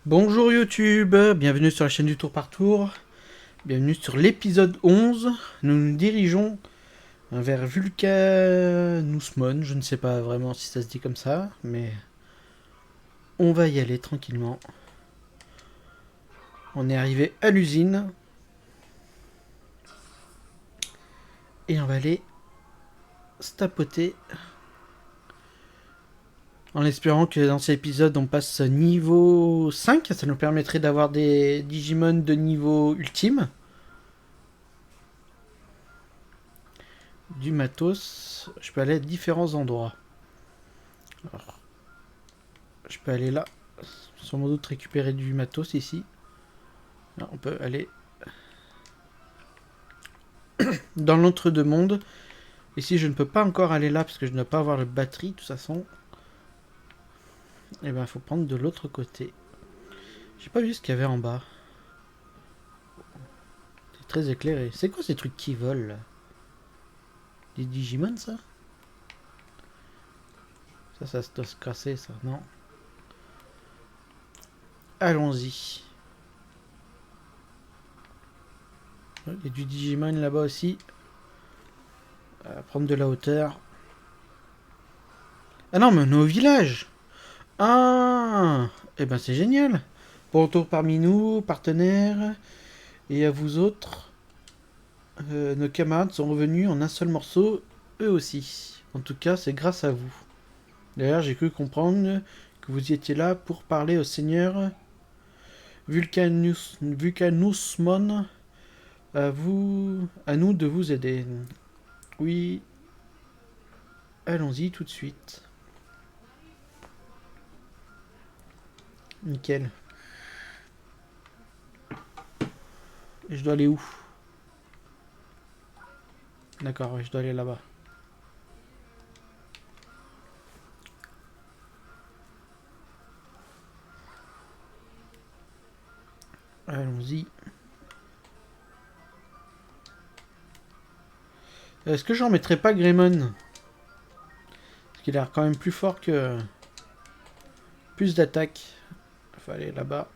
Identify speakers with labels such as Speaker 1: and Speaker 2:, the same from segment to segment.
Speaker 1: Bonjour YouTube, bienvenue sur la chaîne du Tour par Tour, bienvenue sur l'épisode 11. Nous nous dirigeons vers Vulcanusmon, je ne sais pas vraiment si ça se dit comme ça, mais on va y aller tranquillement. On est arrivé à l'usine et on va aller se tapoter en espérant que dans cet épisode on passe niveau 5, ça nous permettrait d'avoir des Digimon de niveau ultime. Du matos, je peux aller à différents endroits. Alors, je peux aller là, sans doute récupérer du matos ici. Là, on peut aller dans l'entre-deux-mondes. Ici, je ne peux pas encore aller là parce que je ne dois pas avoir la batterie, de toute façon. Et ben, il faut prendre de l'autre côté. J'ai pas vu ce qu'il y avait en bas. C'est très éclairé. C'est quoi ces trucs qui volent là? Des Digimon, ça? Ça se doit se casser, ça, non? Allons-y. Il y a du Digimon là-bas aussi. À prendre de la hauteur. Ah non, mais on est au village! Ah! Eh ben, c'est génial! Bon retour parmi nous, partenaires. Et à vous autres, nos camarades sont revenus en un seul morceau, eux aussi. En tout cas, c'est grâce à vous. D'ailleurs, j'ai cru comprendre que vous étiez là pour parler au seigneur Vulcanusmon. À nous de vous aider. Oui, allons-y tout de suite. Nickel. Et je dois aller où? D'accord, ouais, je dois aller là-bas. Allons-y. Est-ce que j'en mettrais pas Greymon? Parce qu'il a l'air quand même plus fort que... Plus d'attaque. Il faut aller là-bas.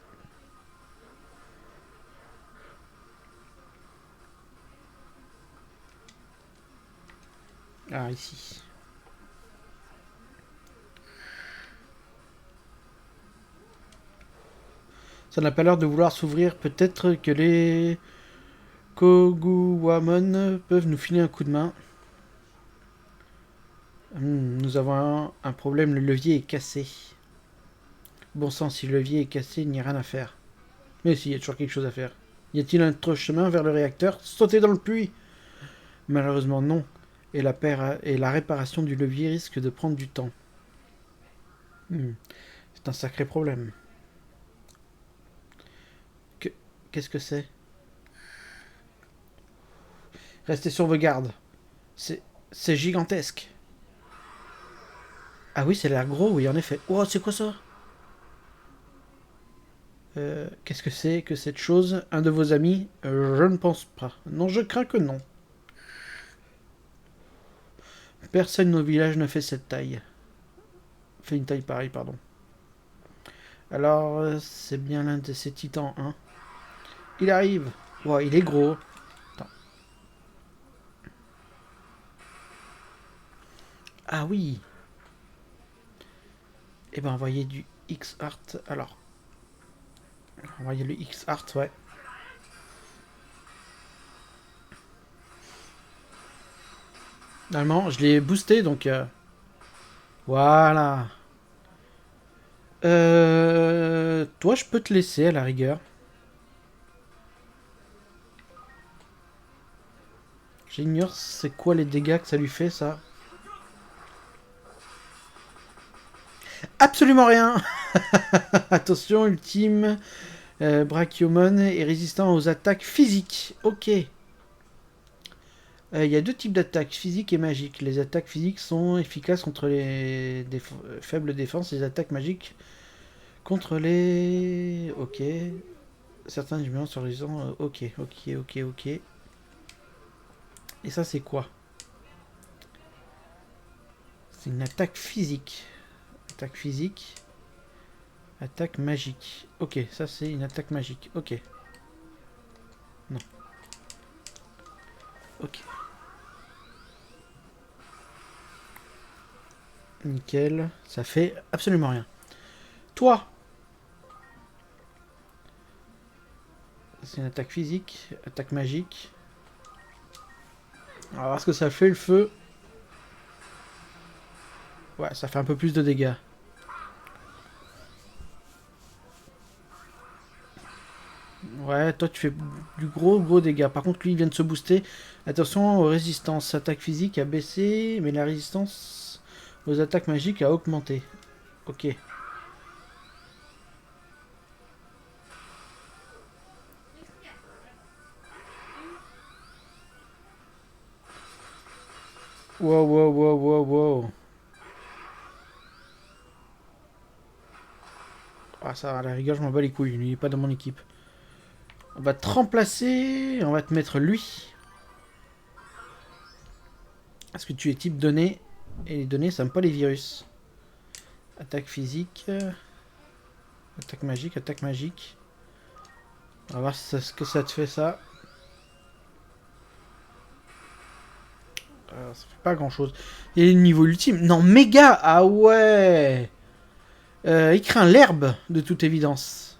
Speaker 1: Ah, ici. Ça n'a pas l'air de vouloir s'ouvrir. Peut-être que les Koguwamon peuvent nous filer un coup de main. Nous avons un problème, le levier est cassé. Bon sang, si le levier est cassé, il n'y a rien à faire. Mais si, il y a toujours quelque chose à faire. Y a-t-il un autre chemin vers le réacteur? Sauter dans le puits? Malheureusement non. Et la réparation du levier risque de prendre du temps. C'est un sacré problème. Que... Qu'est-ce que c'est? Restez sur vos gardes. C'est gigantesque. Ah oui, ça a l'air gros, oui, en effet. Oh, c'est quoi ça? Qu'est-ce que c'est que cette chose? Un de vos amis? Je ne pense pas. Non, je crains que non. Personne au village ne fait cette taille. Fait une taille pareille, pardon. Alors, c'est bien l'un de ces titans, hein. Il arrive. Wow, il est gros. Attends. Ah oui. Eh ben, envoyer du X-Art. Alors, envoyer le X-Art, ouais. Normalement, je l'ai boosté, donc... voilà. Toi, je peux te laisser, à la rigueur. J'ignore c'est quoi les dégâts que ça lui fait, ça. Absolument rien. Attention, ultime. Brachiomon est résistant aux attaques physiques. Ok. Il y a deux types d'attaques, physiques et magiques. Les attaques physiques sont efficaces contre les faibles défenses. Les attaques magiques contre les... Ok. Certains numéros sont résistants. Ok, ok, ok, ok. Et ça, c'est quoi? C'est une attaque physique. Attaque physique. Attaque magique. Ok, ça c'est une attaque magique. Ok. Non. Ok. Nickel. Ça fait absolument rien. Toi! C'est une attaque physique. Attaque magique. On va voir ce que ça fait le feu. Ouais, ça fait un peu plus de dégâts. Ouais, toi tu fais du gros dégâts. Par contre, lui il vient de se booster. Attention aux résistances. Attaque physique a baissé, mais la résistance aux attaques magiques a augmenté. Ok. Wow. Ah ça, à la rigueur, je m'en bats les couilles. Lui, il est pas dans mon équipe. On va te remplacer. On va te mettre lui. Parce que tu es type données. Et les données, ça n'aime pas les virus. Attaque physique. Attaque magique, attaque magique. On va voir ce que ça te fait, ça. Ça fait pas grand chose. Et le niveau ultime. Non, méga. Ah ouais. Il craint l'herbe, de toute évidence.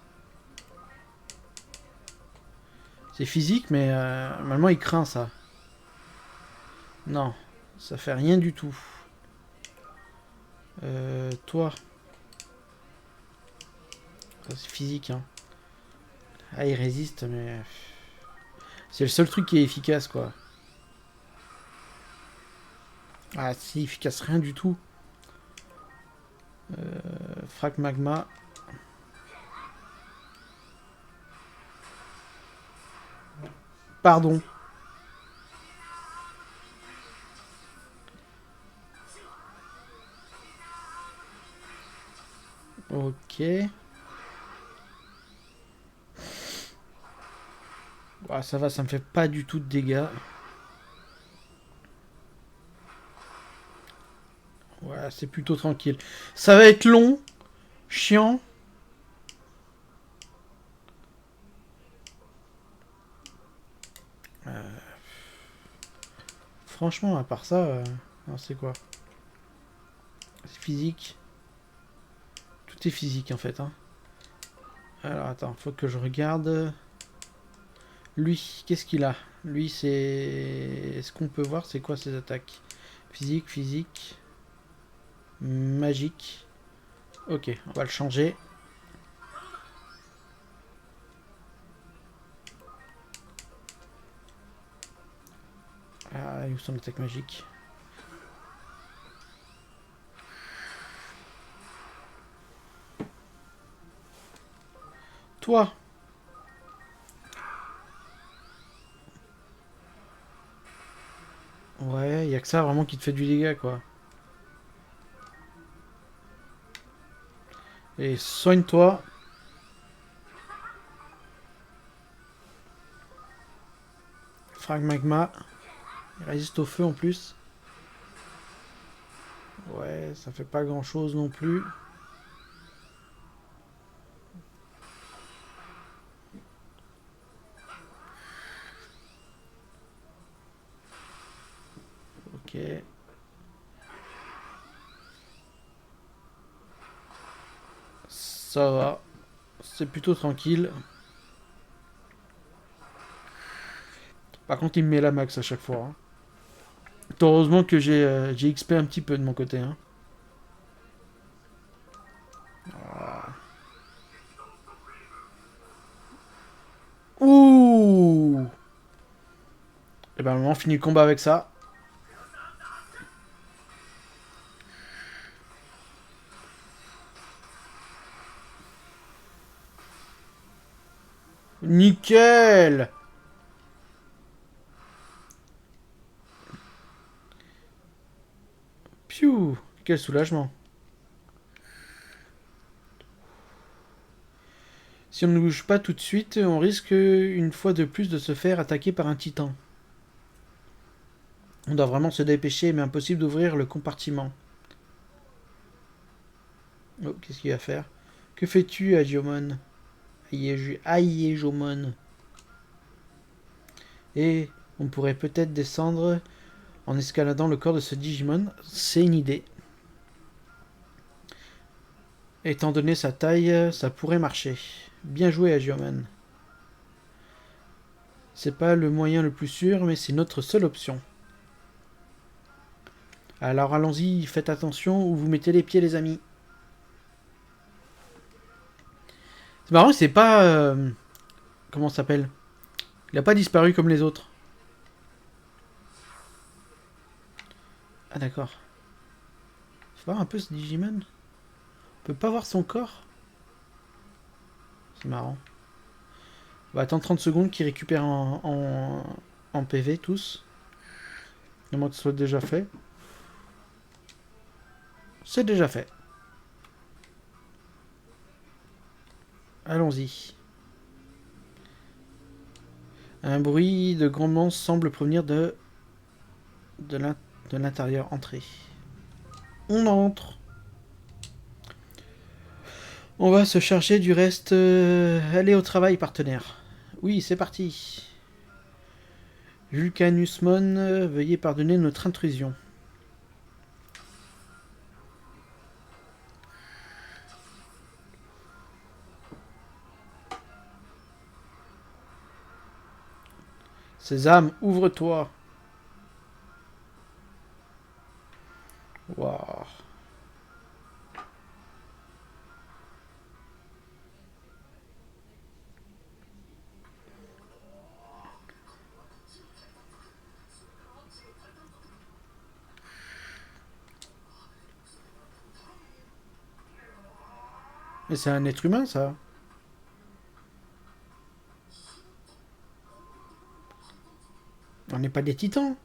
Speaker 1: C'est physique, mais normalement, il craint ça. Non, ça fait rien du tout. Toi. C'est physique, hein. Ah, il résiste, mais... C'est le seul truc qui est efficace, quoi. Ah, si, efficace, rien du tout. Frac magma. Pardon. Ok. Ah, ça va, ça me fait pas du tout de dégâts. Ouais, c'est plutôt tranquille. Ça va être long, chiant. Franchement, à part ça, non, c'est quoi? C'est physique. Tout est physique en fait. Hein. Alors attends, faut que je regarde. Lui, qu'est-ce qu'il a? Lui, c'est... Est-ce qu'on peut voir c'est quoi ses attaques? Physique. Magique. Ok, on va le changer. Ah, où sont les attaques magiques? Toi! Ouais, y a que ça vraiment qui te fait du dégât, quoi. Et soigne-toi. Frag magma. Il résiste au feu en plus. Ouais, ça fait pas grand chose non plus. Ok. Ça va. C'est plutôt tranquille. Par contre, il me met la max à chaque fois. Hein. Heureusement que j'ai XP un petit peu de mon côté. Hein. Ouh. Et ben, on finit le combat avec ça. Nickel. Piou. Quel soulagement. Si on ne bouge pas tout de suite, on risque une fois de plus de se faire attaquer par un titan. On doit vraiment se dépêcher, mais impossible d'ouvrir le compartiment. Oh, qu'est-ce qu'il va faire? Que fais-tu, Agiomon? Aïejomon. Et on pourrait peut-être descendre en escaladant le corps de ce Digimon. C'est une idée. Étant donné sa taille, ça pourrait marcher. Bien joué, Agiomon. C'est pas le moyen le plus sûr, mais c'est notre seule option. Alors allons-y, faites attention où vous mettez les pieds, les amis. C'est marrant, c'est pas... comment ça s'appelle? Il a pas disparu comme les autres. Ah d'accord. Faut voir un peu ce Digimon. On peut pas voir son corps. C'est marrant. On va attendre 30 secondes qu'il récupère en PV tous. À moins que ce soit déjà fait. C'est déjà fait. Allons-y. Un bruit de grondement semble provenir de l'intérieur. Entrée. On entre. On va se charger du reste. Allez au travail, partenaire. Oui, c'est parti. Vulcanusmon, veuillez pardonner notre intrusion. Sésame, ouvre-toi. Waouh. Mais c'est un être humain, ça. On n'est pas des titans.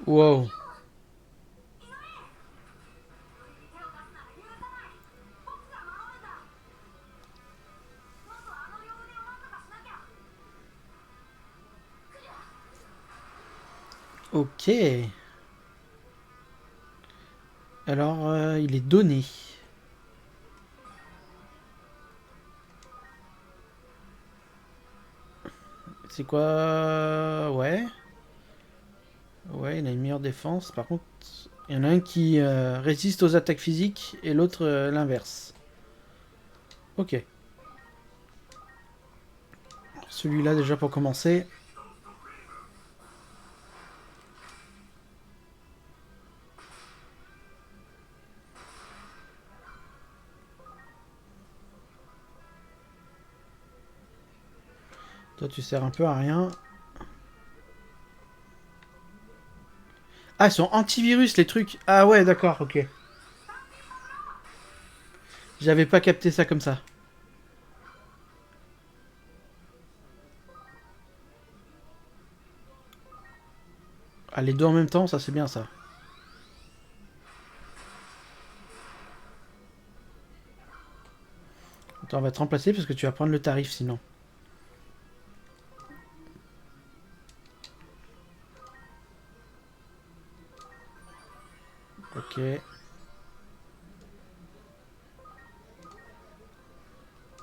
Speaker 1: Wow. Ok. Alors, il est donné. C'est quoi? Ouais. Ouais, il a une meilleure défense. Par contre, il y en a un qui résiste aux attaques physiques et l'autre l'inverse. Ok. Celui-là déjà pour commencer. Toi, tu sers un peu à rien. Ah, ils sont antivirus, les trucs. Ah ouais, d'accord, ok. J'avais pas capté ça comme ça. Ah, les deux en même temps, ça c'est bien ça. Attends, on va te remplacer parce que tu vas prendre le tarif sinon. Ok.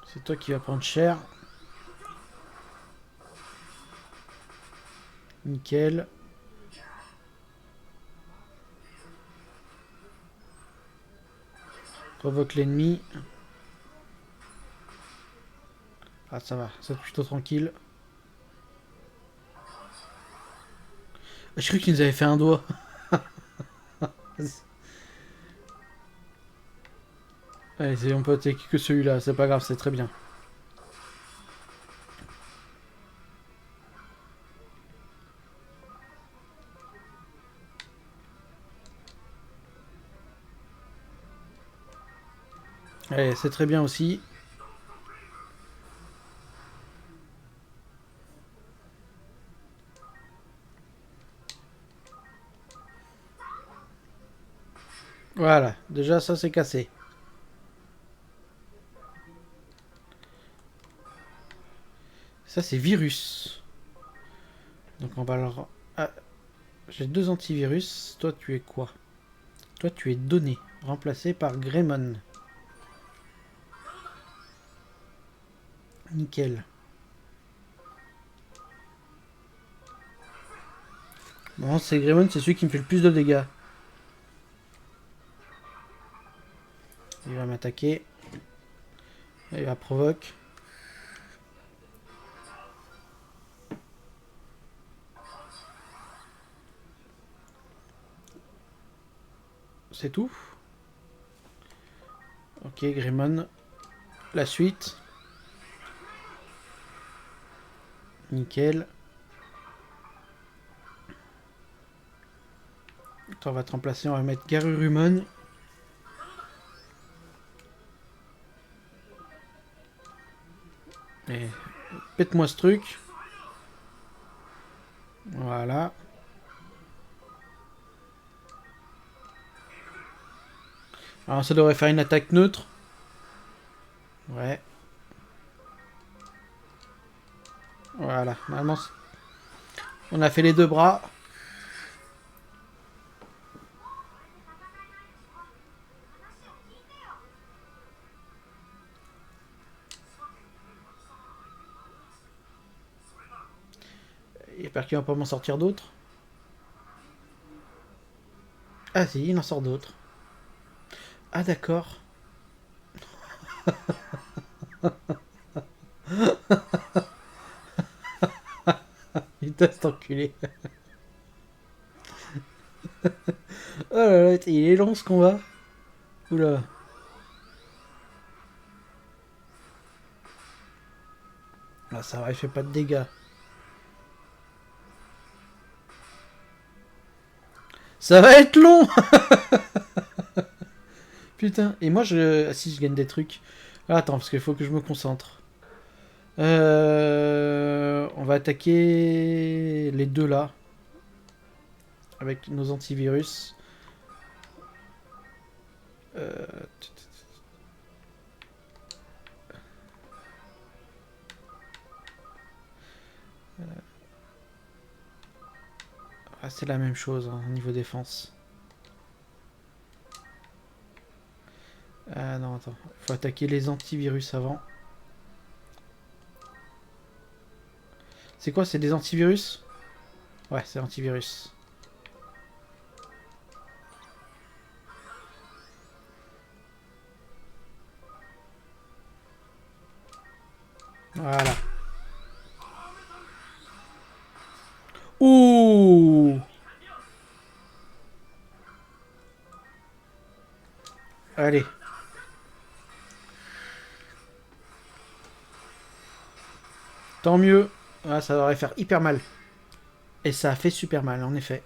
Speaker 1: C'est toi qui vas prendre cher. Nickel. Provoque l'ennemi. Ah, ça va, c'est plutôt tranquille. Je crois qu'il nous avait fait un doigt. Allez, on peut attaquer que celui-là, c'est pas grave, c'est très bien. Allez, c'est très bien aussi. Voilà, déjà ça c'est cassé. Ça c'est virus. Donc on va leur... Ah, j'ai 2 antivirus. Toi tu es quoi? Toi tu es donné. Remplacé par Greymon. Nickel. Bon, c'est Greymon, c'est celui qui me fait le plus de dégâts. Il va m'attaquer. Il va provoquer. C'est tout. Ok, Greymon. La suite. Nickel. Attends, on va te remplacer, on va mettre Garurumon. Et pète-moi ce truc. Voilà. Alors ça devrait faire une attaque neutre. Ouais. Voilà. Normalement, on a fait les 2 bras. J'espère qu'il va pas m'en sortir d'autres. Ah si, il en sort d'autres. Ah d'accord. Il t'a enculé. Oh là là, il est long ce combat. Oula. Ah ça va, il fait pas de dégâts. Ça va être long. Putain. Et moi je... Ah si, je gagne des trucs. Ah, attends, parce qu'il faut que je me concentre. On va attaquer les 2 là. Avec nos antivirus. Euh... Ah, c'est la même chose hein, au niveau défense. Ah non, attends. Faut attaquer les antivirus avant. C'est quoi? C'est des antivirus? Ouais, c'est antivirus. Voilà. Ouh! Allez. Tant mieux. Ah, ça devrait faire hyper mal. Et ça a fait super mal, en effet.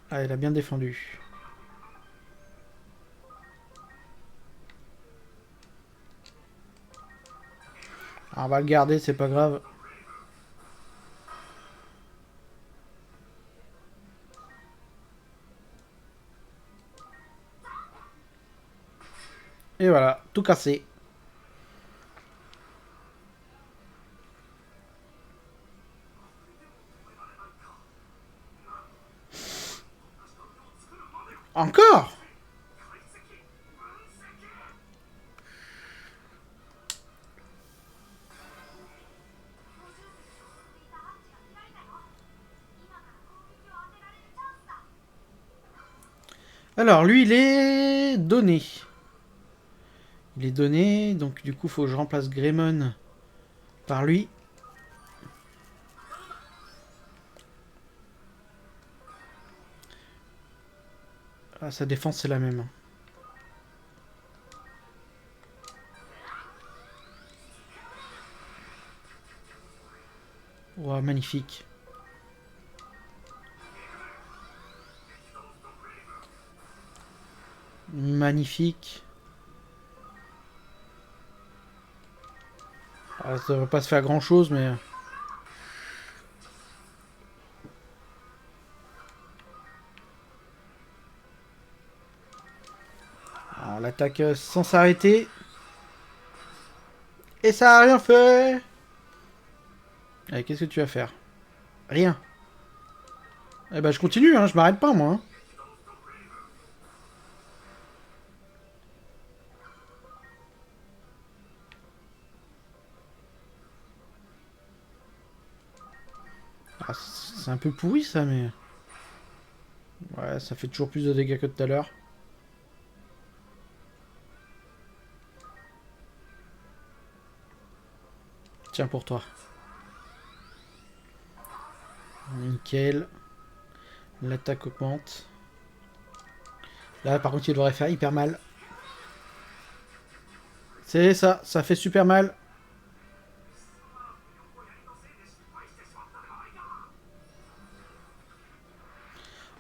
Speaker 1: Ah, elle a bien défendu. Alors, on va le garder, c'est pas grave. Et voilà, tout cassé. Encore? Alors, lui, il est donné. Il est donné, donc du coup, faut que je remplace Greymon par lui. Ah, sa défense, c'est la même. Ouah, magnifique. Magnifique. Ah, ça devrait pas se faire grand chose, mais... Alors, on l'attaque sans s'arrêter. Et ça a rien fait. Allez, qu'est-ce que tu vas faire? Rien. Eh ben, je continue, hein, je m'arrête pas, moi. Hein. Ah, c'est un peu pourri, ça, mais... Ouais, ça fait toujours plus de dégâts que tout à l'heure. Tiens, pour toi. Nickel. L'attaque augmente. Là, par contre, il devrait faire hyper mal. C'est ça, ça fait super mal.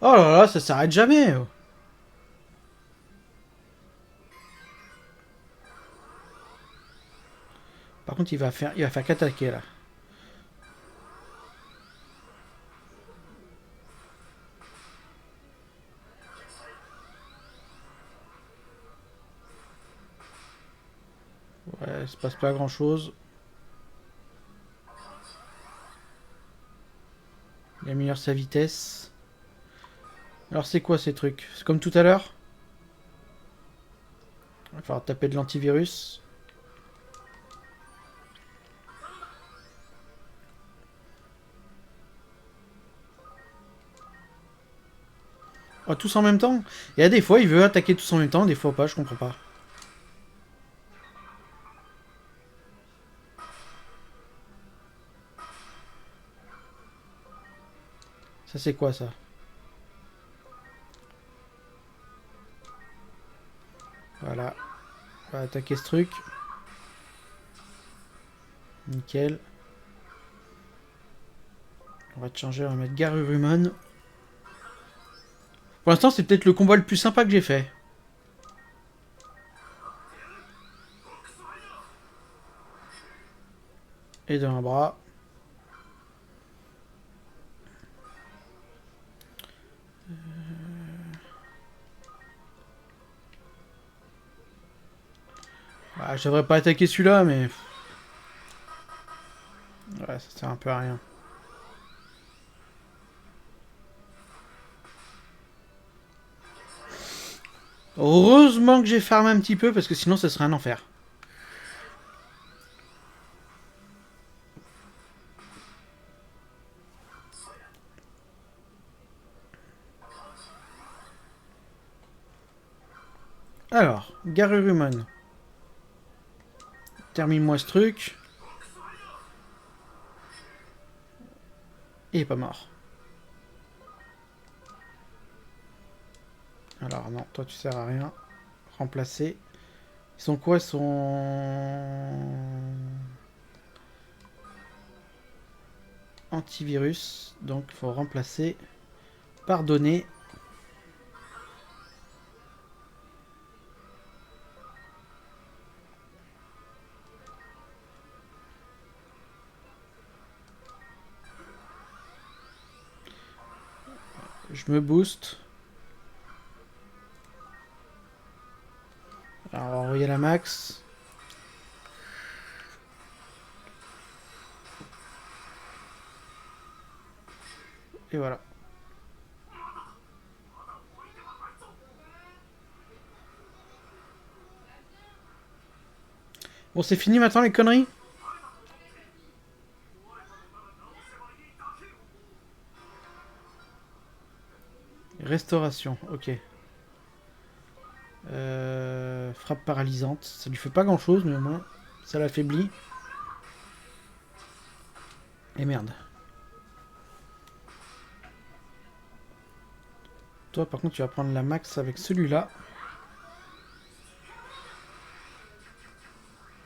Speaker 1: Oh là là, ça s'arrête jamais. Par contre, il va faire qu'attaquer là. Ouais, il se passe pas grand chose. Il améliore sa vitesse. Alors, c'est quoi ces trucs? C'est comme tout à l'heure? Il va falloir taper de l'antivirus. Oh, tous en même temps? Il y a des fois, il veut attaquer tous en même temps, des fois pas, je comprends pas. Ça, c'est quoi ça? Voilà. On va attaquer ce truc. Nickel. On va te changer, on va mettre Garurumon. Pour l'instant, c'est peut-être le combat le plus sympa que j'ai fait. Et d'un bras. Ah, je devrais pas attaquer celui-là, mais... Ouais, ça sert un peu à rien. Heureusement que j'ai farmé un petit peu, parce que sinon, ça serait un enfer. Alors, Garurumon. Termine-moi ce truc. Il est pas mort. Alors non, toi tu sers à rien. Remplacer. Ils sont quoi? Ils sont... Antivirus. Donc il faut remplacer. Pardonner. Je me booste. Alors on va envoyer la max. Et voilà. Bon, c'est fini maintenant les conneries? Restauration, ok. Frappe paralysante. Ça lui fait pas grand chose, mais au moins ça l'affaiblit. Et merde. Toi par contre tu vas prendre la max avec celui-là.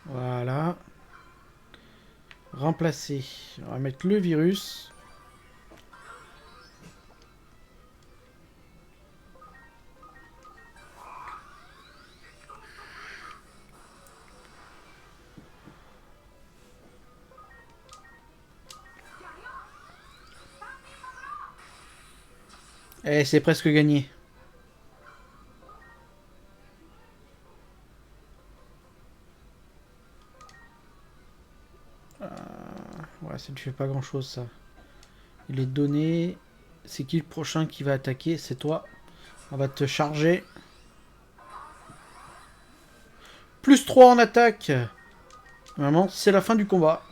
Speaker 1: Voilà. Remplacer. On va mettre le virus. Et c'est presque gagné. Ouais, ça ne fait pas grand chose ça. Il est donné. C'est qui le prochain qui va attaquer? C'est toi. On va te charger. Plus 3 en attaque. Normalement, c'est la fin du combat.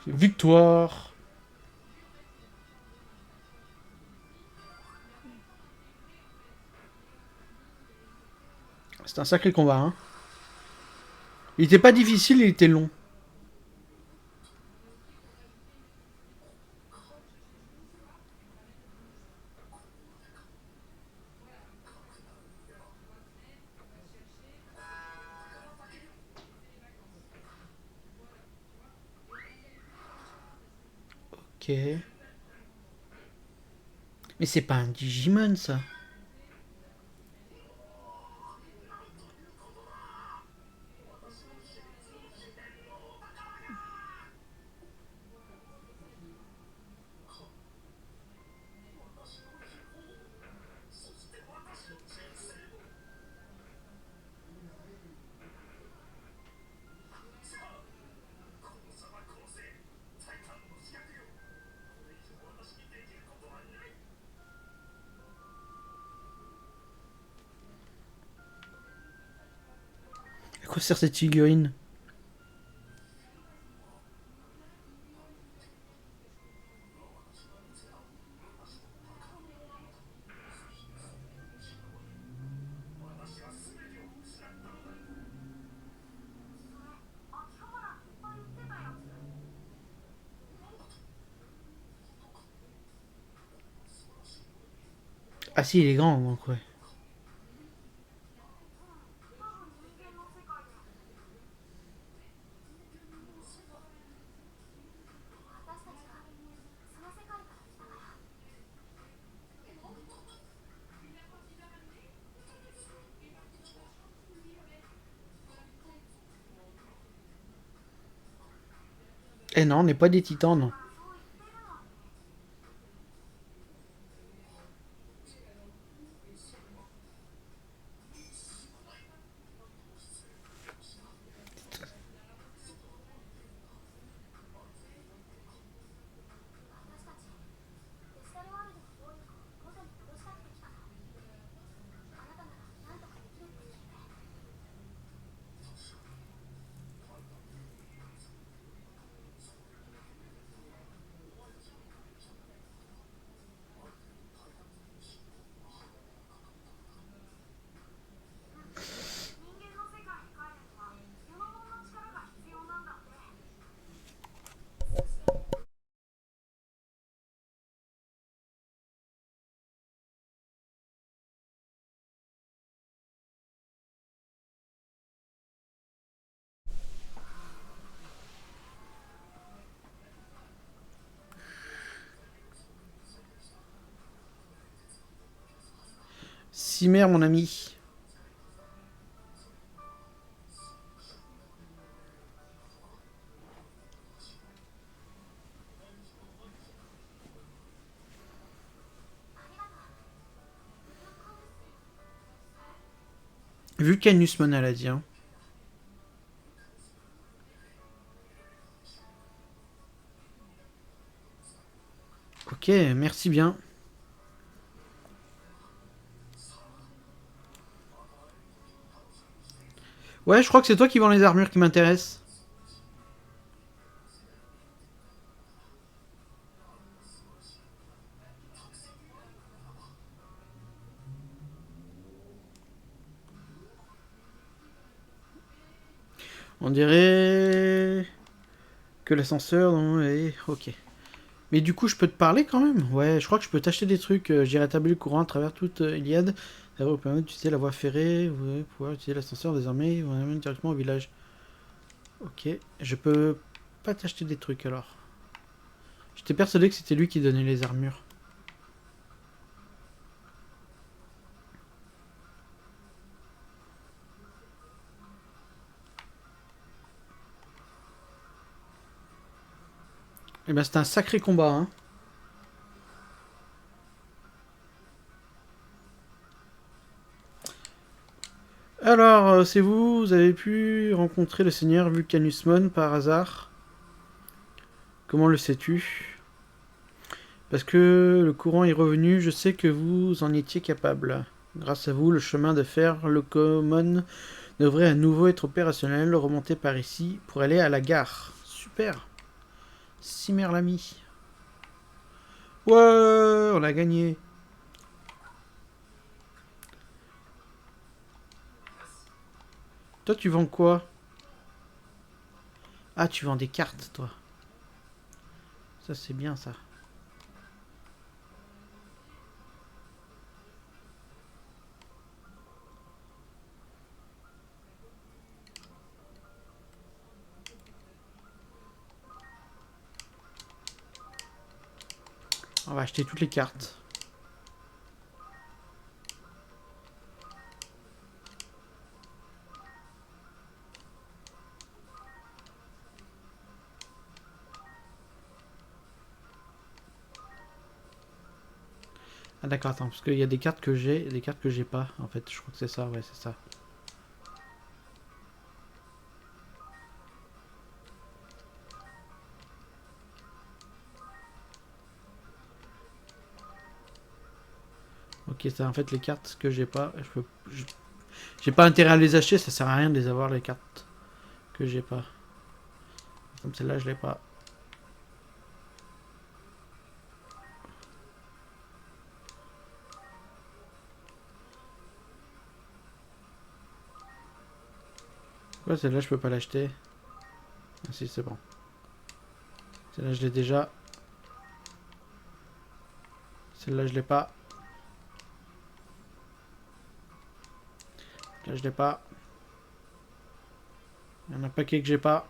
Speaker 1: Victoire. C'est un sacré combat, hein. Il était pas difficile, il était long. Ok. Mais c'est pas un Digimon, ça. À quoi sert cette figurine? Ah si, il est grand, donc ouais. Eh non, on n'est pas des titans, non. Cimer, mon ami. Vulcanus Mona l'a dit, hein. Ok, merci bien. Ouais, je crois que c'est toi qui vends les armures qui m'intéressent. On dirait que l'ascenseur, non, est... Ok. Mais du coup, je peux te parler quand même. Ouais, je crois que je peux t'acheter des trucs. J'irai établir le courant à travers toute Iliade. Ça va vous permettre d'utiliser la voie ferrée. Vous allez pouvoir utiliser l'ascenseur désormais. Vous amène directement au village. Ok. Je peux pas t'acheter des trucs alors. J'étais persuadé que c'était lui qui donnait les armures. Eh ben, c'était un sacré combat, hein. Alors, c'est vous, vous avez pu rencontrer le seigneur Vulcanusmon par hasard. Comment le sais-tu? Parce que le courant est revenu, je sais que vous en étiez capable. Grâce à vous, le chemin de fer Locomon devrait à nouveau être opérationnel. Remonter par ici pour aller à la gare. Super. Cimer l'ami. Ouais, on a gagné. Toi, tu vends quoi? Ah, tu vends des cartes, toi. Ça, c'est bien, ça. On va acheter toutes les cartes. Ah d'accord, attends, parce qu'il y a des cartes que j'ai et des cartes que j'ai pas. En fait, je crois que c'est ça, ouais, c'est ça. Ok, ça, en fait, les cartes que j'ai pas, j'ai pas intérêt à les acheter, ça sert à rien de les avoir, les cartes que j'ai pas. Comme celle-là, je l'ai pas. Ouais, celle-là, je peux pas l'acheter. Ah si, c'est bon. Celle-là, je l'ai déjà. Celle-là, je l'ai pas. Là, je l'ai pas. Il y en a un paquet que j'ai pas.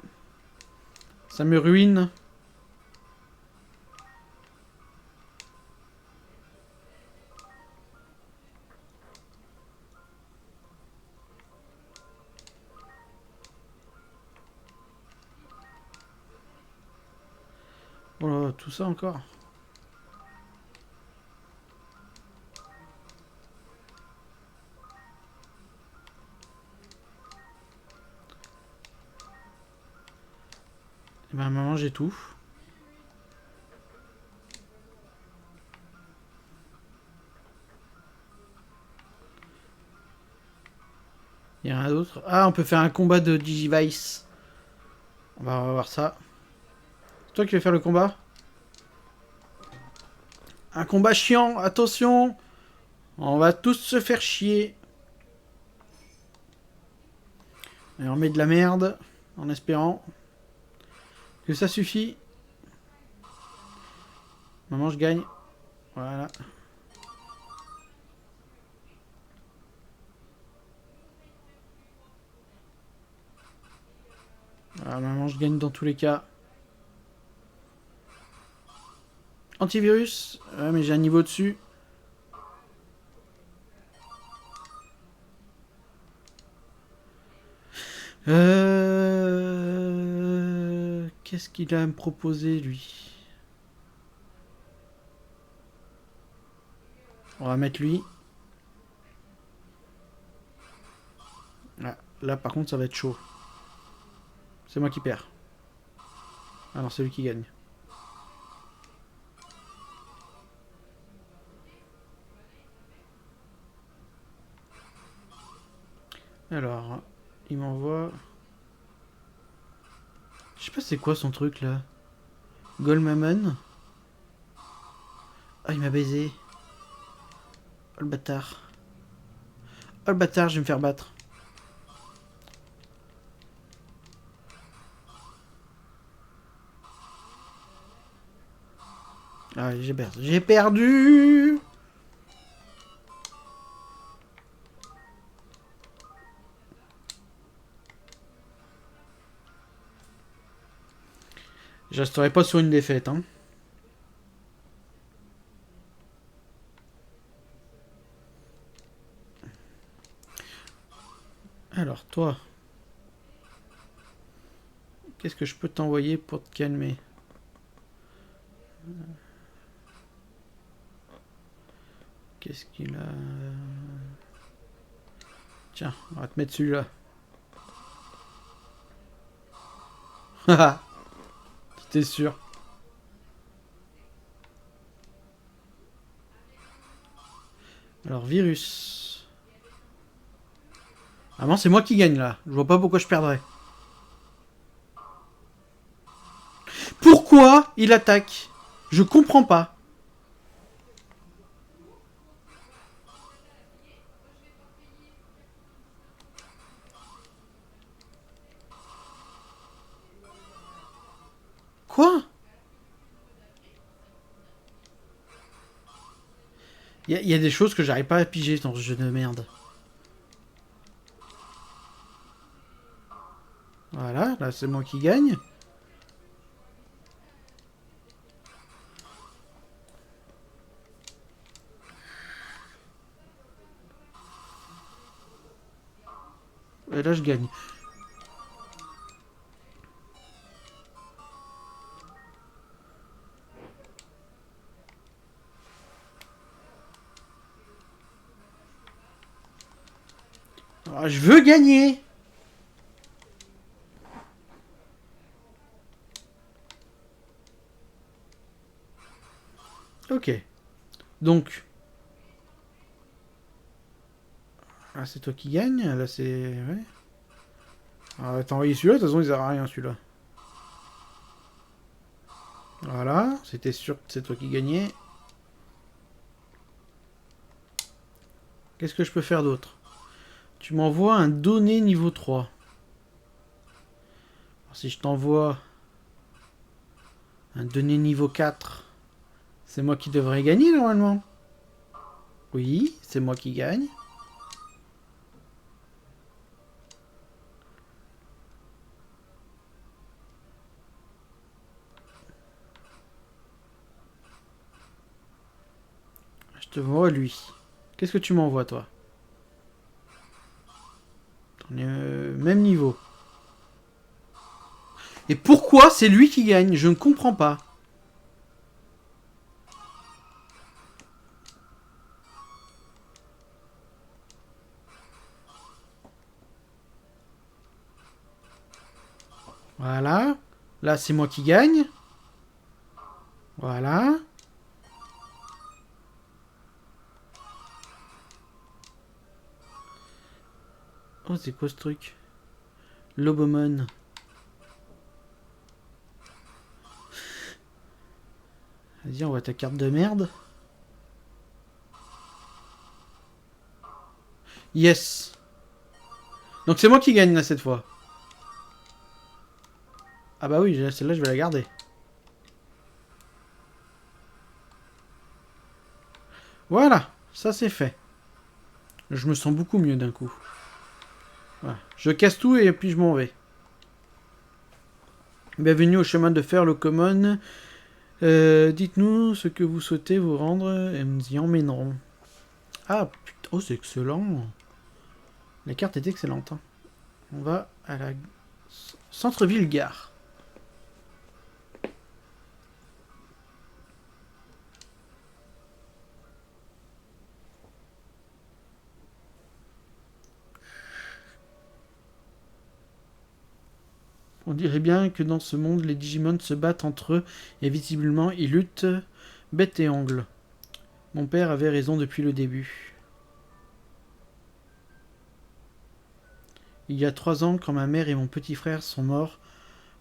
Speaker 1: Ça me ruine. Oh là, tout ça encore. Et ben, maman, j'ai tout. Il y a rien d'autre. Ah, on peut faire un combat de Digivice. On va voir ça. C'est toi qui vas faire le combat? Un combat chiant, attention. On va tous se faire chier. Et on met de la merde, en espérant que ça suffit. Maman, je gagne. Voilà. Voilà, maman, je gagne dans tous les cas. Antivirus. Ouais, mais j'ai un niveau dessus. Qu'est-ce qu'il a à me proposer, lui? On va mettre lui. Ah, là, par contre, ça va être chaud. C'est moi qui perds. Alors, c'est lui qui gagne. Alors, il m'envoie... Je sais pas c'est quoi son truc, là. Goldmammon. Ah, il m'a baisé. Oh, le bâtard. Oh, le bâtard, je vais me faire battre. Ah, j'ai perdu. J'ai perdu. Je resterai pas sur une défaite, hein. Alors, toi, qu'est-ce que je peux t'envoyer pour te calmer? Qu'est-ce qu'il a? Tiens, on va te mettre celui-là. Haha. J'étais sûr. Alors, virus. Ah non, c'est moi qui gagne là. Je vois pas pourquoi je perdrais. Pourquoi il attaque? Je comprends pas. Quoi? Il y a des choses que j'arrive pas à piger dans ce jeu de merde. Voilà, là c'est moi qui gagne. Et là je gagne. Alors, je veux gagner. Ok. Donc. Là c'est toi qui gagne. Là c'est... Ouais. Alors, t'as envoyé celui-là, de toute façon il sert à rien celui-là. Voilà, c'était sûr que c'est toi qui gagnais. Qu'est-ce que je peux faire d'autre? Tu m'envoies un donné niveau 3. Alors, si je t'envoie un donné niveau 4, c'est moi qui devrais gagner normalement. Oui, c'est moi qui gagne. Je te vois lui. Qu'est-ce que tu m'envoies toi? On est même niveau. Et pourquoi c'est lui qui gagne? Je ne comprends pas. Voilà. Là, c'est moi qui gagne. Voilà. Oh, c'est quoi ce truc? Lobomon. Vas-y, on voit ta carte de merde. Yes. Donc c'est moi qui gagne là cette fois. Ah bah oui, celle-là je vais la garder. Voilà, ça c'est fait. Je me sens beaucoup mieux d'un coup. Voilà. Je casse tout et puis je m'en vais. Bienvenue au chemin de fer Locomon. Dites-nous ce que vous souhaitez vous rendre et nous y emmènerons. Ah putain, oh c'est excellent. La carte est excellente. Hein. On va à la centre-ville gare. On dirait bien que dans ce monde, les Digimon se battent entre eux et visiblement ils luttent bête et ongle. Mon père avait raison depuis le début. Il y a 3 ans, quand ma mère et mon petit frère sont morts,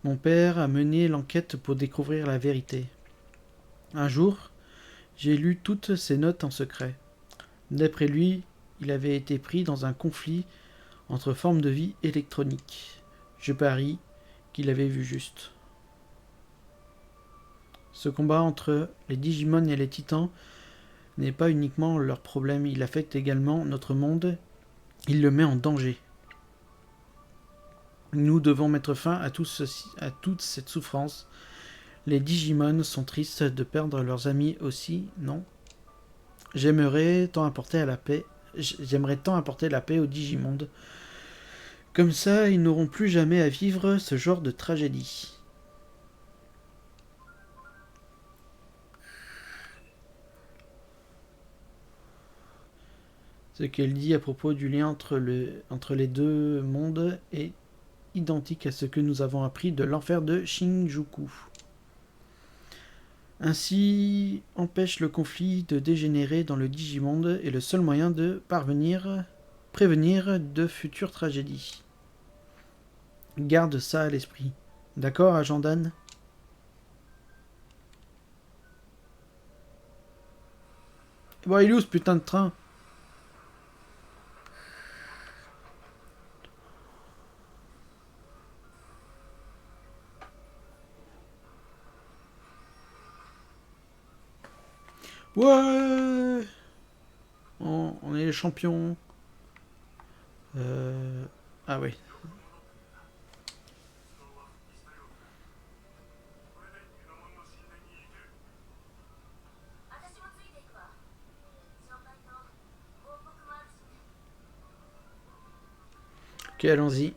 Speaker 1: mon père a mené l'enquête pour découvrir la vérité. Un jour, j'ai lu toutes ses notes en secret. D'après lui, il avait été pris dans un conflit entre formes de vie électroniques. Je parie qu'il avait vu juste. Ce combat entre les Digimon et les Titans n'est pas uniquement leur problème, il affecte également notre monde, il le met en danger. Nous devons mettre fin à toute cette souffrance. Les Digimon sont tristes de perdre leurs amis aussi, non? J'aimerais tant apporter la paix au Digimonde. Comme ça, ils n'auront plus jamais à vivre ce genre de tragédie. Ce qu'elle dit à propos du lien entre les deux mondes est identique à ce que nous avons appris de l'enfer de Shinjuku. Ainsi empêche le conflit de dégénérer dans le Digimonde et le seul moyen de prévenir de futures tragédies. Garde ça à l'esprit. D'accord, agent Dan? Bon, il est où ce putain de train? Ouais, on est les champions. Ah oui. Ok, allons-y.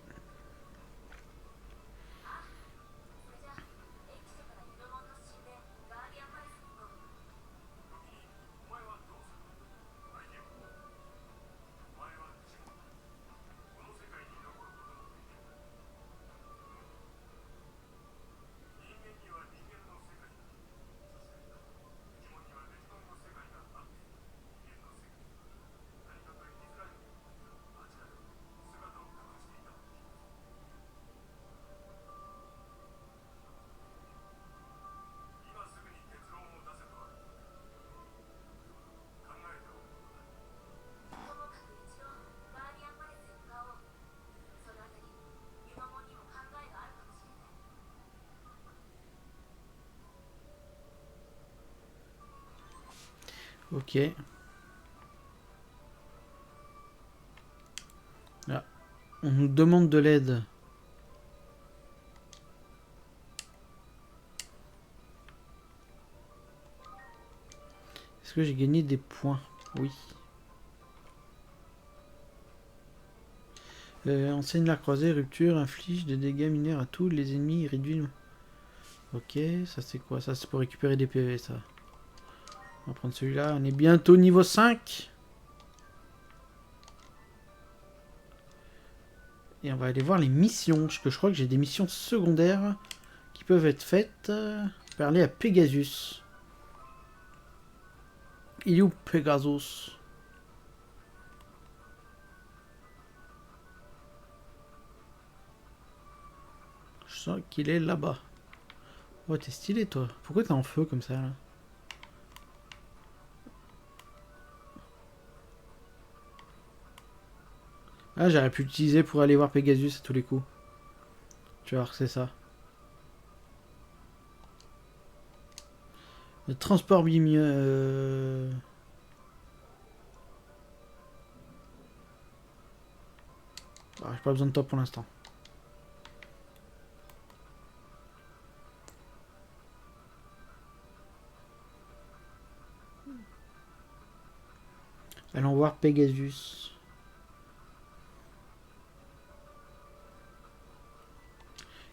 Speaker 1: Ok. Là, on nous demande de l'aide. Est-ce que j'ai gagné des points? Oui. Enseigne la croisée, rupture, inflige des dégâts mineurs à tous les ennemis, réduit. Ok, ça c'est quoi? Ça c'est pour récupérer des PV, ça. On va prendre celui-là. On est bientôt niveau 5. Et on va aller voir les missions. Parce que je crois que j'ai des missions secondaires qui peuvent être faites. Parler à Pegasus. Il est où Pegasus? Je sens qu'il est là-bas. Oh, t'es stylé, toi. Pourquoi t'es en feu comme ça, là? Ah, j'aurais pu l'utiliser pour aller voir Pegasus à tous les coups. Tu vas voir que c'est ça. Le transport bimieux. Ah, j'ai pas besoin de toi pour l'instant. Allons voir Pegasus.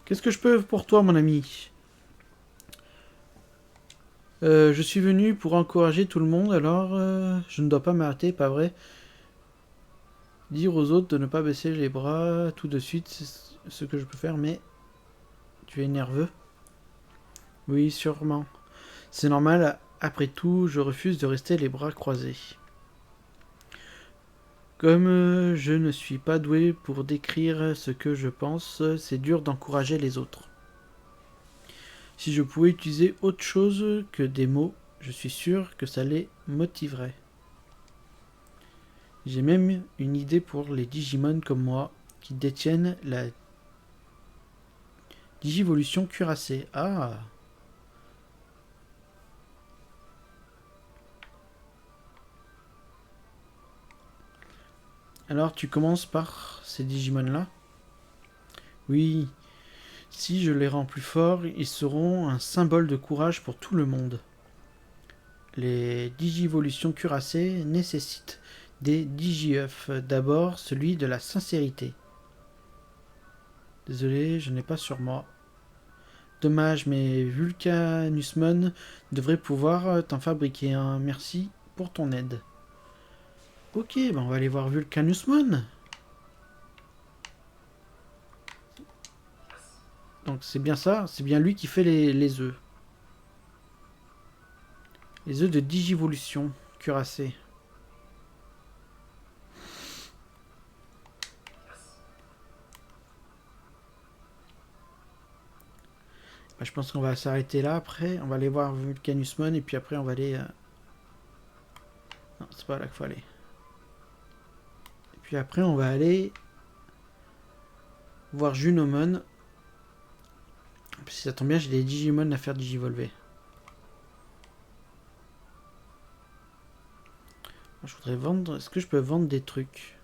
Speaker 1: Qu'est-ce que je peux pour toi, mon ami? Je suis venu pour encourager tout le monde, alors je ne dois pas m'arrêter, pas vrai? Dire aux autres de ne pas baisser les bras tout de suite, c'est ce que je peux faire, mais tu es nerveux? Oui, sûrement. C'est normal, après tout, je refuse de rester les bras croisés. Comme je ne suis pas doué pour décrire ce que je pense, c'est dur d'encourager les autres. Si je pouvais utiliser autre chose que des mots, je suis sûr que ça les motiverait. J'ai même une idée pour les Digimon comme moi, qui détiennent la Digivolution cuirassée. Ah! Alors tu commences par ces Digimon-là? Oui, si je les rends plus forts, ils seront un symbole de courage pour tout le monde. Les Digivolutions cuirassées nécessitent des Digi-œufs. D'abord, celui de la sincérité. Désolé, je n'ai pas sur moi. Dommage, mais Vulcanusmon devrait pouvoir t'en fabriquer un. Merci pour ton aide. Ok, ben on va aller voir Vulcanus Mon. Donc c'est bien ça, c'est bien lui qui fait les œufs. Les œufs de digivolution cuirassés. Bah, je pense qu'on va s'arrêter là après. On va aller voir Vulcanus Mon et puis après on va aller... Non, c'est pas là qu'il faut aller. Et puis après on va aller voir Junomon. Si ça tombe bien, j'ai des Digimon à faire digivolver. Je voudrais vendre... Est-ce que je peux vendre des trucs?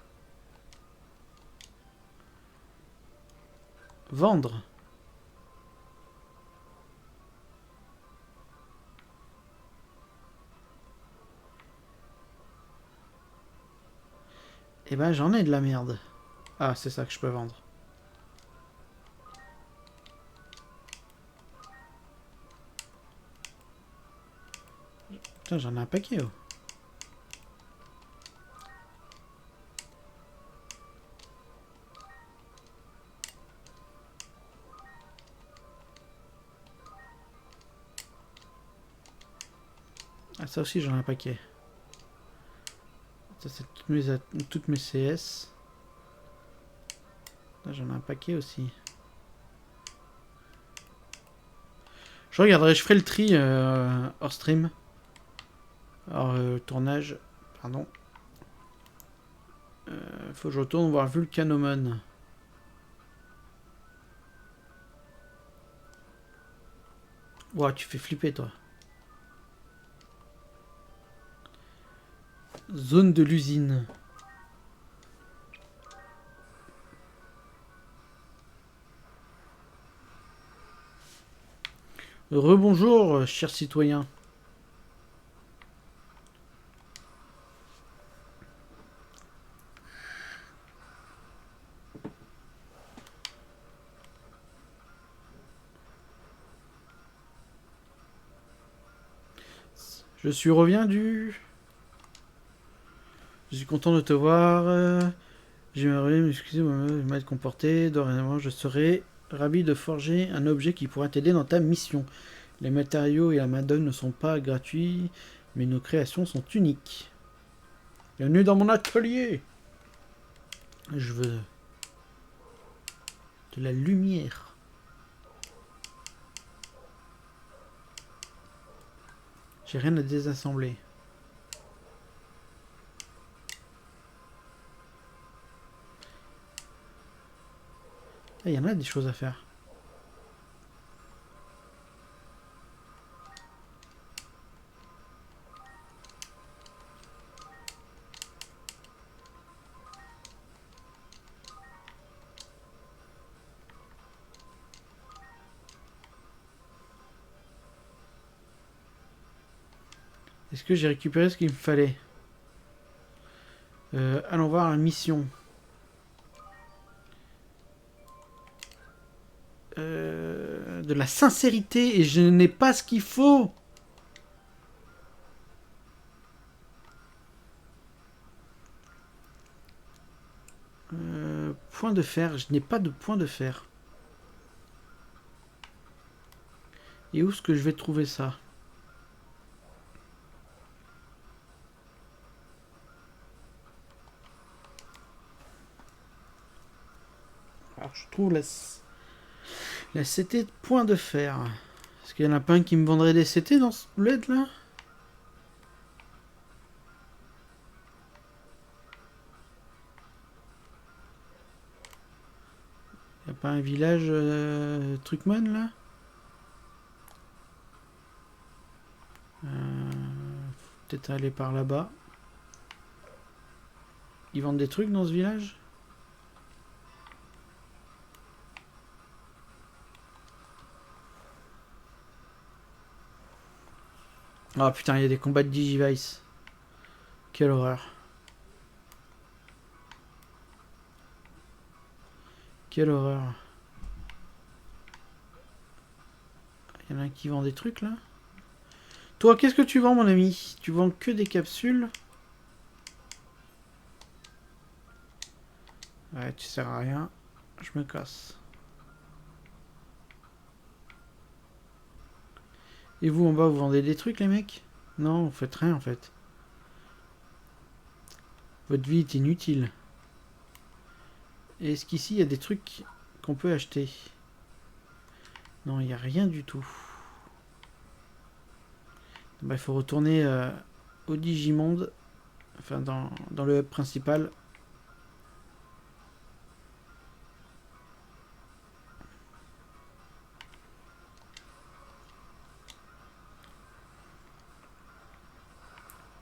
Speaker 1: Vendre? Eh ben j'en ai de la merde. Ah, c'est ça que je peux vendre. Putain, j'en ai un paquet. Oh. Ah, ça aussi j'en ai un paquet. Ça c'est toutes mes CS. Là j'en ai un paquet aussi. Je regarderai, je ferai le tri hors stream. Hors tournage. Pardon. Faut que je retourne voir Vulcanomon. Ouah, tu fais flipper toi. Zone de l'usine. Rebonjour, cher citoyen. Je suis revenu du... Je suis content de te voir. J'aimerais m'excuser, mal comporté. Dorénavant, je serai ravi de forger un objet qui pourra t'aider dans ta mission. Les matériaux et la main-d'œuvre ne sont pas gratuits, mais nos créations sont uniques. Bienvenue dans mon atelier. Je veux de la lumière. J'ai rien à désassembler. Ah, il y en a des choses à faire. Est-ce que j'ai récupéré ce qu'il me fallait? Allons voir la mission. De la sincérité et je n'ai pas ce qu'il faut. Point de fer, je n'ai pas de point de fer. Et où est-ce que je vais trouver ça? Alors je trouve la CT de point de fer. Est-ce qu'il y en a pas un qui me vendrait des CT dans ce bled là? Y a pas un village Truckman là? Faut peut-être aller par là-bas. Ils vendent des trucs dans ce village? Ah putain, il y a des combats de Digivice. Quelle horreur. Quelle horreur. Il y en a un qui vend des trucs là? Toi, qu'est-ce que tu vends, mon ami? Tu vends que des capsules? Ouais, tu sers à rien. Je me casse. Et vous, en bas, vous vendez des trucs, les mecs? Non, vous faites rien, en fait. Votre vie est inutile. Et est-ce qu'ici, il y a des trucs qu'on peut acheter? Non, il n'y a rien du tout. Bah, il faut retourner au Digimonde. Enfin, dans le hub principal.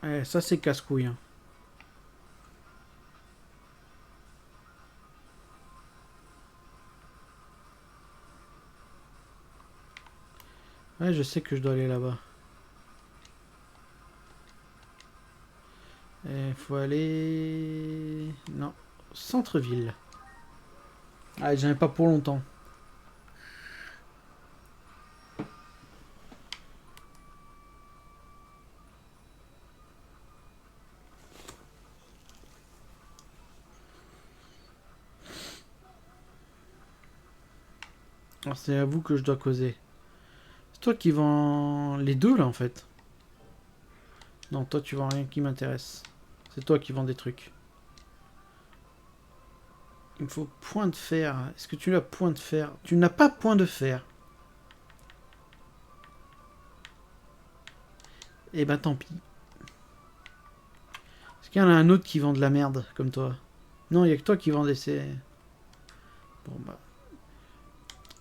Speaker 1: Ouais, ça, c'est casse-couille. Hein. Ouais, je sais que je dois aller là-bas. Il faut aller... Non. Centre-ville. Ah, j'en ai pas pour longtemps. Alors, c'est à vous que je dois causer. C'est toi qui vends les deux, là, en fait. Non, toi, tu vends rien qui m'intéresse. C'est toi qui vends des trucs. Il me faut point de fer. Est-ce que tu as point de fer? Tu n'as pas point de fer. Eh ben, tant pis. Est-ce qu'il y en a un autre qui vend de la merde, comme toi? Non, il n'y a que toi qui vends des... Bon, bah...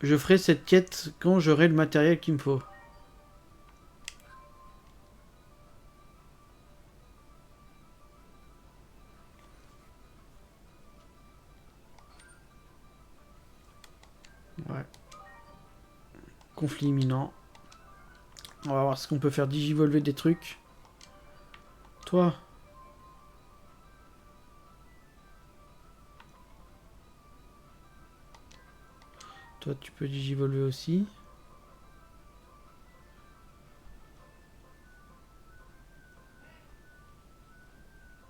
Speaker 1: Je ferai cette quête quand j'aurai le matériel qu'il me faut. Ouais. Conflit imminent. On va voir ce qu'on peut faire digivolver des trucs. Toi. Toi, tu peux digivolver aussi.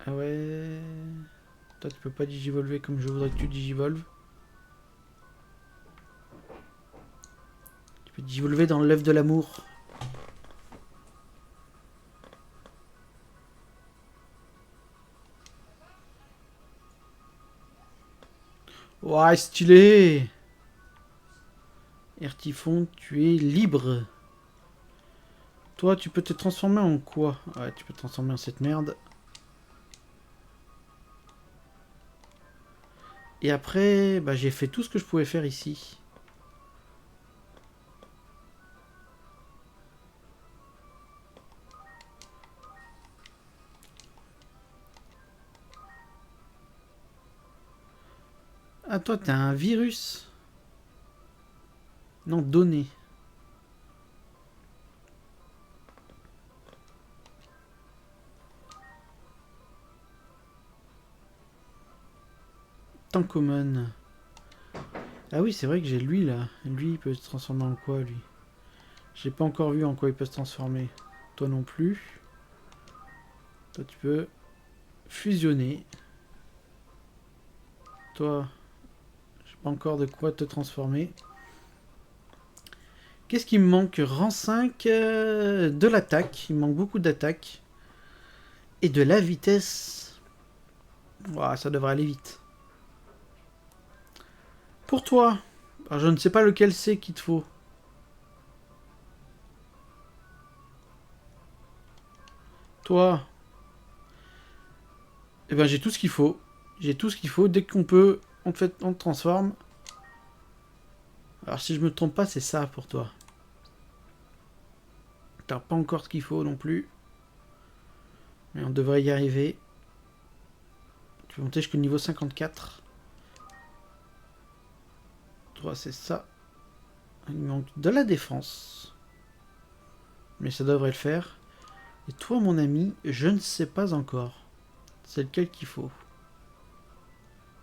Speaker 1: Ah ouais. Toi, tu peux pas digivolver comme je voudrais que tu digivolves. Tu peux digivolver dans l'œuf de l'amour. Ouais, stylé. Ertifon, tu es libre. Toi, tu peux te transformer en quoi? Ouais, tu peux te transformer en cette merde. Et après, bah, j'ai fait tout ce que je pouvais faire ici. Ah, toi, t'as un virus. Non, donné. Temps common. Ah oui, c'est vrai que j'ai lui, là. Lui, il peut se transformer en quoi, lui? J'ai pas encore vu en quoi il peut se transformer. Toi non plus. Toi, tu peux fusionner. Toi, j'ai pas encore de quoi te transformer. Qu'est-ce qui me manque? Rang 5 de l'attaque. Il me manque beaucoup d'attaque. Et de la vitesse. Ouah, ça devrait aller vite. Pour toi, alors je ne sais pas lequel c'est qu'il te faut. Toi, eh ben j'ai tout ce qu'il faut. J'ai tout ce qu'il faut. Dès qu'on peut, on te transforme. Alors si je me trompe pas, c'est ça pour toi. T'as pas encore ce qu'il faut non plus. Mais on devrait y arriver. Tu vas monter jusqu'au niveau 54. Toi, c'est ça. Il manque de la défense. Mais ça devrait le faire. Et toi, mon ami, je ne sais pas encore. C'est lequel qu'il faut.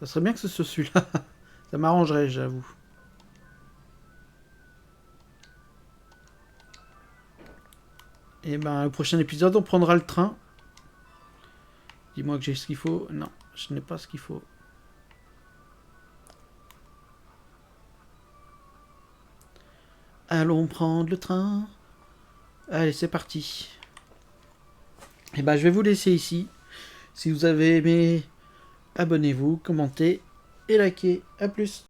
Speaker 1: Ça serait bien que ce soit celui-là. Ça m'arrangerait, j'avoue. Et ben, le prochain épisode, on prendra le train. Dis-moi que j'ai ce qu'il faut. Non, je n'ai pas ce qu'il faut. Allons prendre le train. Allez, c'est parti. Et ben, je vais vous laisser ici. Si vous avez aimé, abonnez-vous, commentez et likez. A plus.